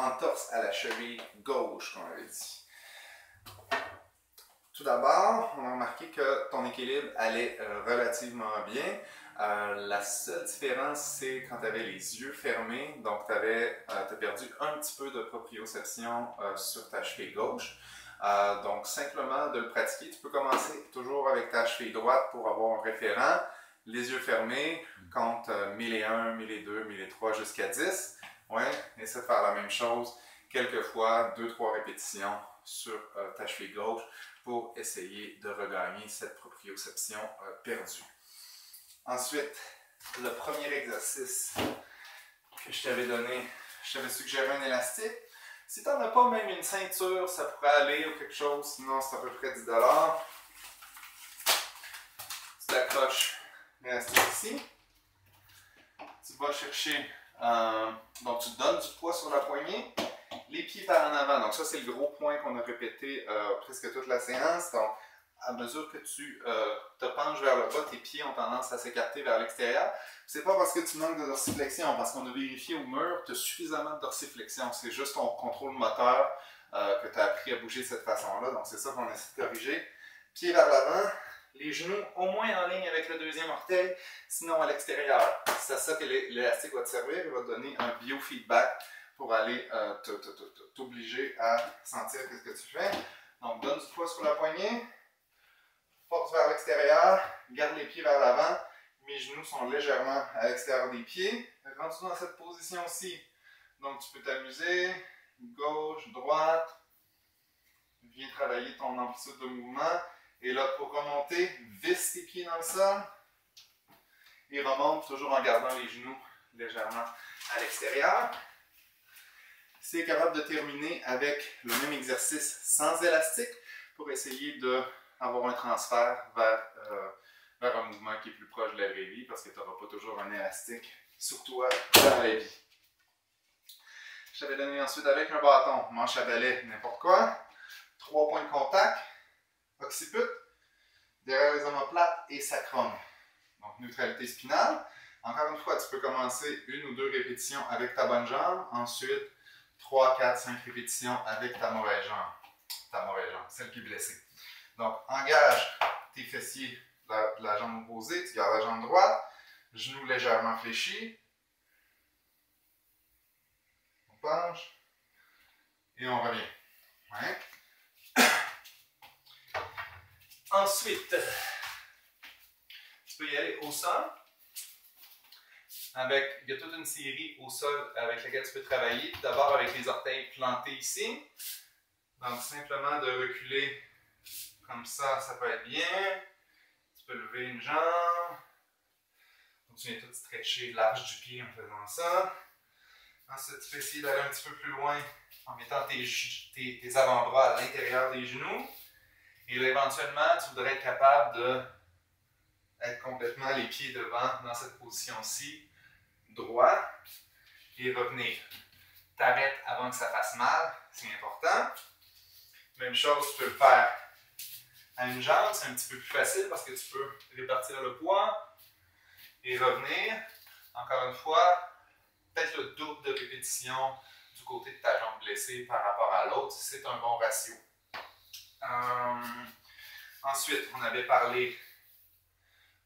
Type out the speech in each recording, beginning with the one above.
entorse à la cheville gauche, comme on avait dit. Tout d'abord, on a remarqué que ton équilibre allait relativement bien. La seule différence, c'est quand tu avais les yeux fermés, donc tu as perdu un petit peu de proprioception sur ta cheville gauche. Donc, simplement de le pratiquer. Tu peux commencer toujours avec ta cheville droite pour avoir un référent. Les yeux fermés, compte 1001, 1002, 1003 jusqu'à 10. Ouais, essaie de faire la même chose quelques fois, 2-3 répétitions sur ta cheville gauche pour essayer de regagner cette proprioception perdue. Ensuite, le premier exercice que je t'avais donné, je t'avais suggéré un élastique. Si tu n'en as pas même une ceinture, ça pourrait aller ou quelque chose, sinon c'est à peu près 10 $. Tu t'accroches l'élastique ici. Tu vas chercher, donc tu donnes du poids sur la poignée, les pieds par en avant. Donc ça c'est le gros point qu'on a répété presque toute la séance. Donc à mesure que tu te penches vers le bas, tes pieds ont tendance à s'écarter vers l'extérieur. C'est pas parce que tu manques de dorsiflexion, parce qu'on a vérifié au mur, tu as suffisamment de dorsiflexion. C'est juste ton contrôle moteur que tu as appris à bouger de cette façon-là. Donc c'est ça qu'on essaie de corriger. Pieds vers l'avant, les genoux au moins en ligne avec le deuxième orteil, sinon à l'extérieur. C'est à ça que l'élastique va te servir. Il va te donner un biofeedback pour aller t'obliger à sentir ce que tu fais. Donc donne du poids sur la poignée. Force vers l'extérieur, garde les pieds vers l'avant, mes genoux sont légèrement à l'extérieur des pieds. Rentre dans cette position-ci. Donc tu peux t'amuser, gauche, droite, viens travailler ton amplitude de mouvement. Et là, pour remonter, visse tes pieds dans le sol et remonte toujours en gardant les genoux légèrement à l'extérieur. C'est capable de terminer avec le même exercice sans élastique pour essayer d'avoir un transfert vers un mouvement qui est plus proche de la vraie vie parce que tu n'auras pas toujours un élastique sur toi dans la vie. Je t'avais donné ensuite avec un bâton, manche à balai, n'importe quoi. 3 points de contact, occiput, derrière les omoplates et sacrum. Donc neutralité spinale. Encore une fois, tu peux commencer 1 ou 2 répétitions avec ta bonne jambe. Ensuite, 3, 4, 5 répétitions avec ta mauvaise jambe. Ta mauvaise jambe, celle qui est blessée. Donc, engage tes fessiers de la jambe opposée, tu gardes la jambe droite, genoux légèrement fléchis. On penche et on revient. Ouais. Ensuite, tu peux y aller au sol. Il y a toute une série au sol avec laquelle tu peux travailler. D'abord avec les orteils plantés ici. Donc, simplement de reculer comme ça peut être bien. Tu peux lever une jambe. Donc, tu viens tout stretcher l'arche du pied en faisant ça. Ensuite, tu peux essayer d'aller un petit peu plus loin en mettant tes avant-bras à l'intérieur des genoux. Et là, éventuellement, tu voudrais être capable d'être complètement les pieds devant dans cette position-ci, droit, et revenir. T'arrêtes avant que ça fasse mal, c'est important. Même chose, tu peux le faire à une jambe, c'est un petit peu plus facile parce que tu peux répartir le poids et revenir. Encore une fois, peut-être le double de répétition du côté de ta jambe blessée par rapport à l'autre, c'est un bon ratio. Ensuite, on avait parlé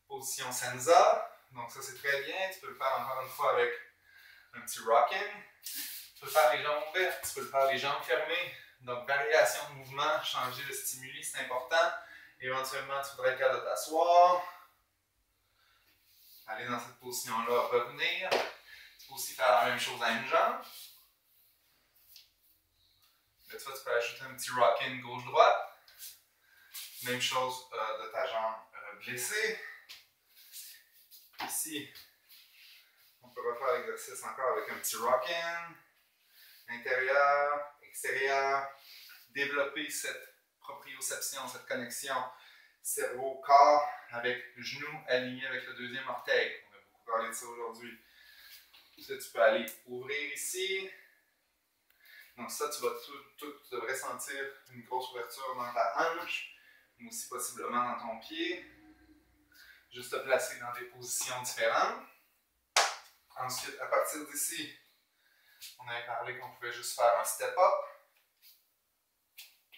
position Senza. Donc ça, c'est très bien. Tu peux le faire encore une fois avec un petit rocking. Tu peux le faire les jambes ouvertes, tu peux le faire les jambes fermées. Donc, variation de mouvement, changer de stimuli, c'est important. Éventuellement, tu voudrais être capable de t'asseoir. Aller dans cette position-là, revenir. Tu peux aussi faire la même chose à une jambe. Là, tu vois, tu peux ajouter un petit rocking gauche-droite. Même chose de ta jambe blessée. Ici, on peut refaire l'exercice encore avec un petit rocking. Intérieur, extérieur. Développer cette proprioception, cette connexion cerveau-corps avec le genou aligné avec le deuxième orteil. On a beaucoup parlé de ça aujourd'hui. Ça, tu peux aller ouvrir ici. Donc ça, tu devrais sentir une grosse ouverture dans ta hanche, mais aussi possiblement dans ton pied. Juste te placer dans des positions différentes. Ensuite, à partir d'ici, On avait parlé qu'on pouvait juste faire un step-up.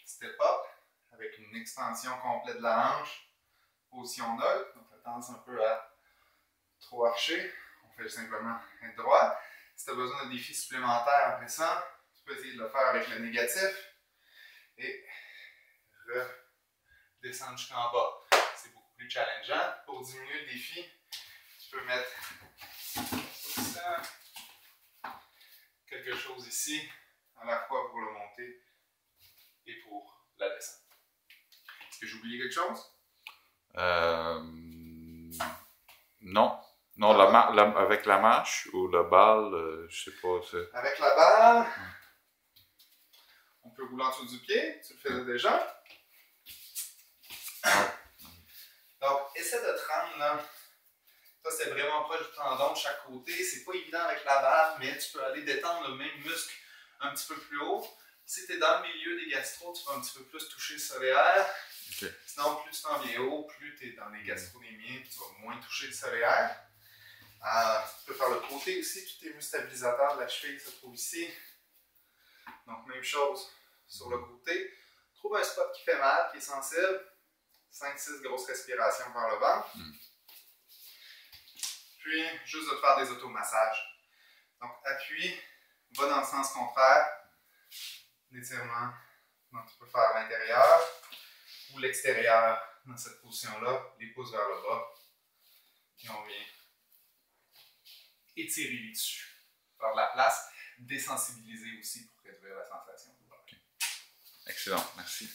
Step-up avec une extension complète de la hanche. Position neutre. On fait tendance un peu à trop archer. On fait simplement être droit. Si tu as besoin de défis supplémentaires après ça, tu peux essayer de le faire avec le négatif. Et redescendre jusqu'en bas. C'est beaucoup plus challengeant. Pour diminuer le défi, tu peux mettre ça, quelque chose ici, à la fois pour le monter et pour la descente. Est-ce que j'ai oublié quelque chose? Non. Non, avec la marche ou la balle, je sais pas. Avec la balle, on peut rouler en dessous du pied, tu le faisais déjà. Donc, essaie de te rendre là. Ça, c'est vraiment proche du tendon de chaque côté. C'est pas évident avec la balle, mais tu peux aller détendre le même muscle un petit peu plus haut. Si tu es dans le milieu des gastro, tu vas un petit peu plus toucher le solaire. Okay. Sinon, plus tu t'en viens haut, plus tu es dans les gastrodémiens, tu vas moins toucher le solaire. Tu peux faire le côté aussi, tous tes muscles stabilisateurs de la cheville se trouvent ici. Donc, même chose sur le côté. Trouve un spot qui fait mal, qui est sensible. 5-6 grosses respirations vers le ventre. Puis, juste de faire des automassages. Donc, appuie, va dans le sens contraire. L'étirement, donc tu peux faire à l'intérieur ou l'extérieur dans cette position-là. Les pouces vers le bas. Et on vient étirer les tissus. Faire de la place, désensibiliser aussi pour réduire la sensation de douleur. Excellent, merci.